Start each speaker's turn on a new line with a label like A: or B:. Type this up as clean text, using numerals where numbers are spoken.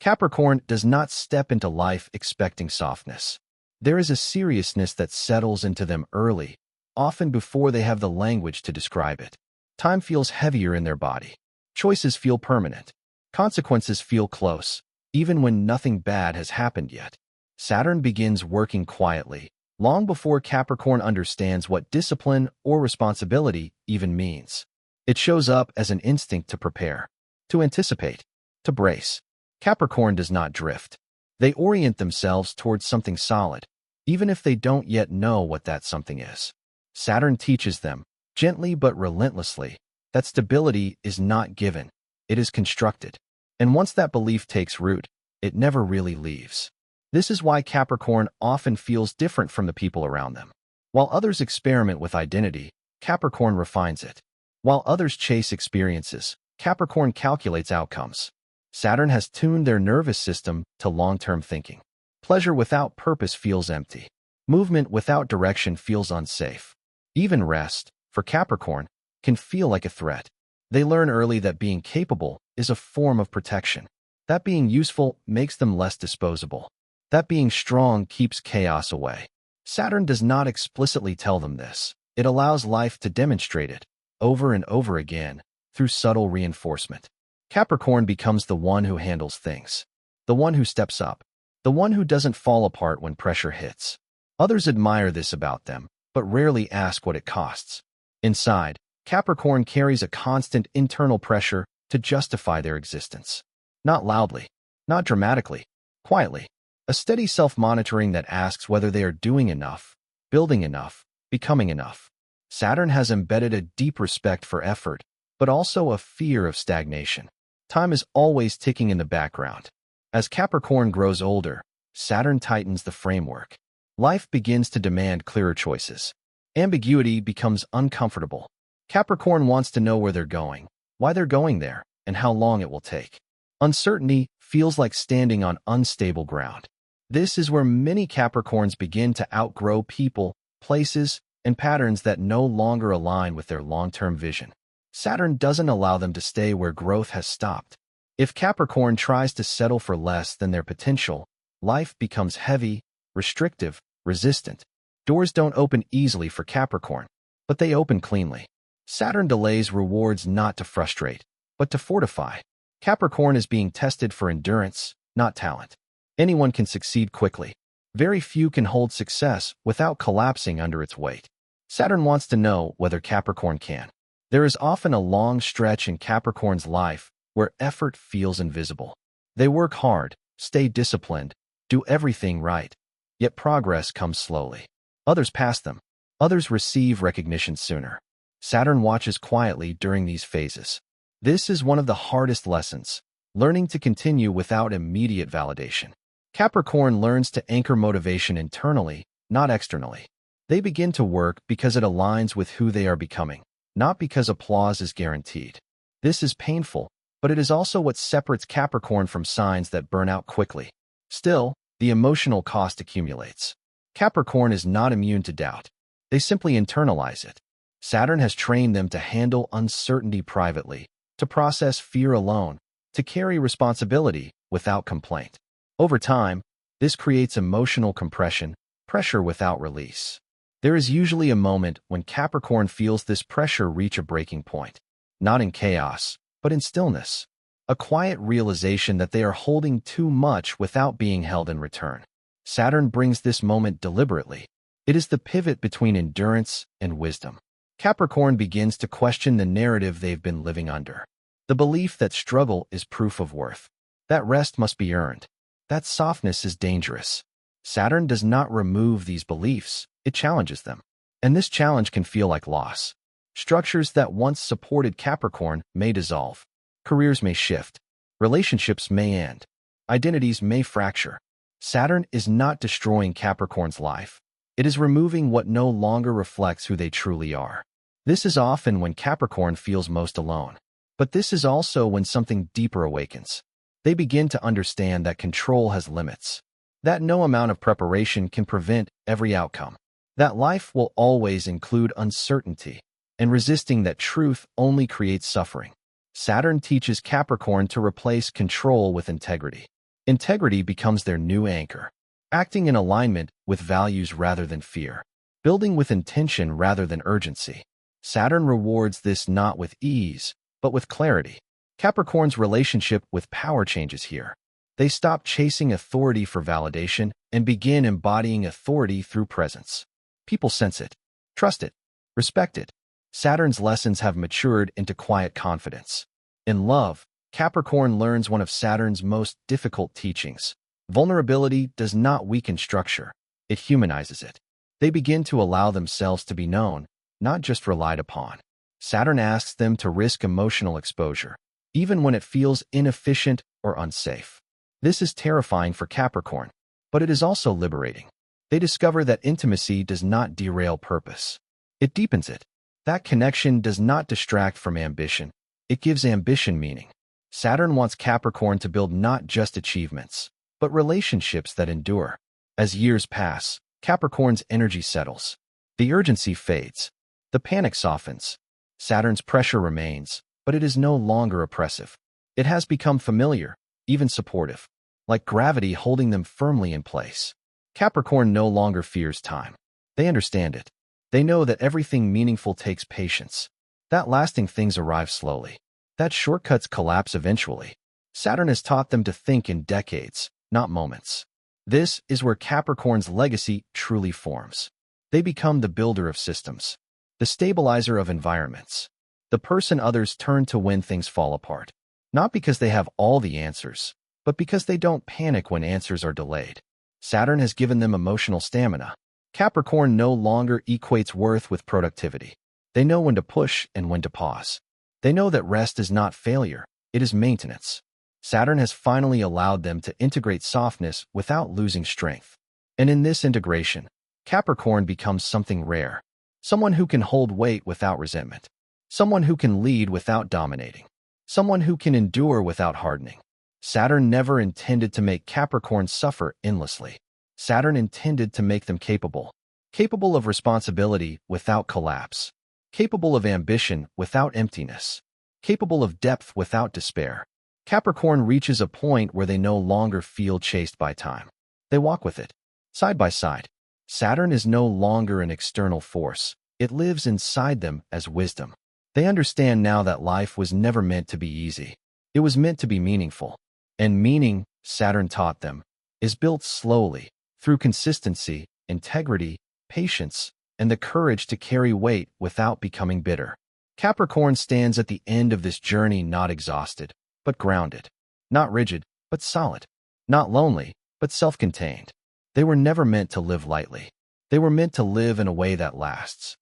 A: Capricorn does not step into life expecting softness. There is a seriousness that settles into them early, often before they have the language to describe it. Time feels heavier in their body. Choices feel permanent. Consequences feel close, even when nothing bad has happened yet. Saturn begins working quietly, long before Capricorn understands what discipline or responsibility even means. It shows up as an instinct to prepare, to anticipate, to brace. Capricorn does not drift. They orient themselves towards something solid, even if they don't yet know what that something is. Saturn teaches them, gently but relentlessly, that stability is not given, it is constructed. And once that belief takes root, it never really leaves. This is why Capricorn often feels different from the people around them. While others experiment with identity, Capricorn refines it. While others chase experiences, Capricorn calculates outcomes. Saturn has tuned their nervous system to long-term thinking. Pleasure without purpose feels empty. Movement without direction feels unsafe. Even rest, for Capricorn, can feel like a threat. They learn early that being capable is a form of protection. That being useful makes them less disposable. That being strong keeps chaos away. Saturn does not explicitly tell them this. It allows life to demonstrate it, over and over again, through subtle reinforcement. Capricorn becomes the one who handles things, the one who steps up, the one who doesn't fall apart when pressure hits. Others admire this about them, but rarely ask what it costs. Inside, Capricorn carries a constant internal pressure to justify their existence. Not loudly, not dramatically, quietly. A steady self-monitoring that asks whether they are doing enough, building enough, becoming enough. Saturn has embedded a deep respect for effort, but also a fear of stagnation. Time is always ticking in the background. As Capricorn grows older, Saturn tightens the framework. Life begins to demand clearer choices. Ambiguity becomes uncomfortable. Capricorn wants to know where they're going, why they're going there, and how long it will take. Uncertainty feels like standing on unstable ground. This is where many Capricorns begin to outgrow people, places, and patterns that no longer align with their long-term vision. Saturn doesn't allow them to stay where growth has stopped. If Capricorn tries to settle for less than their potential, life becomes heavy, restrictive, resistant. Doors don't open easily for Capricorn, but they open cleanly. Saturn delays rewards not to frustrate, but to fortify. Capricorn is being tested for endurance, not talent. Anyone can succeed quickly. Very few can hold success without collapsing under its weight. Saturn wants to know whether Capricorn can. There is often a long stretch in Capricorn's life where effort feels invisible. They work hard, stay disciplined, do everything right, yet progress comes slowly. Others pass them. Others receive recognition sooner. Saturn watches quietly during these phases. This is one of the hardest lessons, learning to continue without immediate validation. Capricorn learns to anchor motivation internally, not externally. They begin to work because it aligns with who they are becoming, not because applause is guaranteed. This is painful, but it is also what separates Capricorn from signs that burn out quickly. Still, the emotional cost accumulates. Capricorn is not immune to doubt. They simply internalize it. Saturn has trained them to handle uncertainty privately, to process fear alone, to carry responsibility without complaint. Over time, this creates emotional compression, pressure without release. There is usually a moment when Capricorn feels this pressure reach a breaking point, not in chaos, but in stillness. A quiet realization that they are holding too much without being held in return. Saturn brings this moment deliberately. It is the pivot between endurance and wisdom. Capricorn begins to question the narrative they've been living under. The belief that struggle is proof of worth. That rest must be earned. That softness is dangerous. Saturn does not remove these beliefs, it challenges them. And this challenge can feel like loss. Structures that once supported Capricorn may dissolve. Careers may shift. Relationships may end. Identities may fracture. Saturn is not destroying Capricorn's life. It is removing what no longer reflects who they truly are. This is often when Capricorn feels most alone. But this is also when something deeper awakens. They begin to understand that control has limits. That no amount of preparation can prevent every outcome. That life will always include uncertainty. And resisting that truth only creates suffering. Saturn teaches Capricorn to replace control with integrity. Integrity becomes their new anchor, acting in alignment with values rather than fear, building with intention rather than urgency. Saturn rewards this not with ease, but with clarity. Capricorn's relationship with power changes here. They stop chasing authority for validation and begin embodying authority through presence. People sense it, trust it, respect it. Saturn's lessons have matured into quiet confidence. In love, Capricorn learns one of Saturn's most difficult teachings. Vulnerability does not weaken structure, it humanizes it. They begin to allow themselves to be known, not just relied upon. Saturn asks them to risk emotional exposure, even when it feels inefficient or unsafe. This is terrifying for Capricorn, but it is also liberating. They discover that intimacy does not derail purpose. It deepens it. That connection does not distract from ambition. It gives ambition meaning. Saturn wants Capricorn to build not just achievements, but relationships that endure. As years pass, Capricorn's energy settles. The urgency fades. The panic softens. Saturn's pressure remains, but it is no longer oppressive. It has become familiar, even supportive, like gravity holding them firmly in place. Capricorn no longer fears time. They understand it. They know that everything meaningful takes patience, that lasting things arrive slowly, that shortcuts collapse eventually. Saturn has taught them to think in decades, not moments. This is where Capricorn's legacy truly forms. They become the builder of systems, the stabilizer of environments, the person others turn to when things fall apart. Not because they have all the answers, but because they don't panic when answers are delayed. Saturn has given them emotional stamina. Capricorn no longer equates worth with productivity. They know when to push and when to pause. They know that rest is not failure, it is maintenance. Saturn has finally allowed them to integrate softness without losing strength. And in this integration, Capricorn becomes something rare. Someone who can hold weight without resentment. Someone who can lead without dominating. Someone who can endure without hardening. Saturn never intended to make Capricorn suffer endlessly. Saturn intended to make them capable. Capable of responsibility without collapse. Capable of ambition without emptiness. Capable of depth without despair. Capricorn reaches a point where they no longer feel chased by time. They walk with it, side by side. Saturn is no longer an external force. It lives inside them as wisdom. They understand now that life was never meant to be easy. It was meant to be meaningful. And meaning, Saturn taught them, is built slowly, through consistency, integrity, patience, and the courage to carry weight without becoming bitter. Capricorn stands at the end of this journey not exhausted, but grounded. Not rigid, but solid. Not lonely, but self-contained. They were never meant to live lightly. They were meant to live in a way that lasts.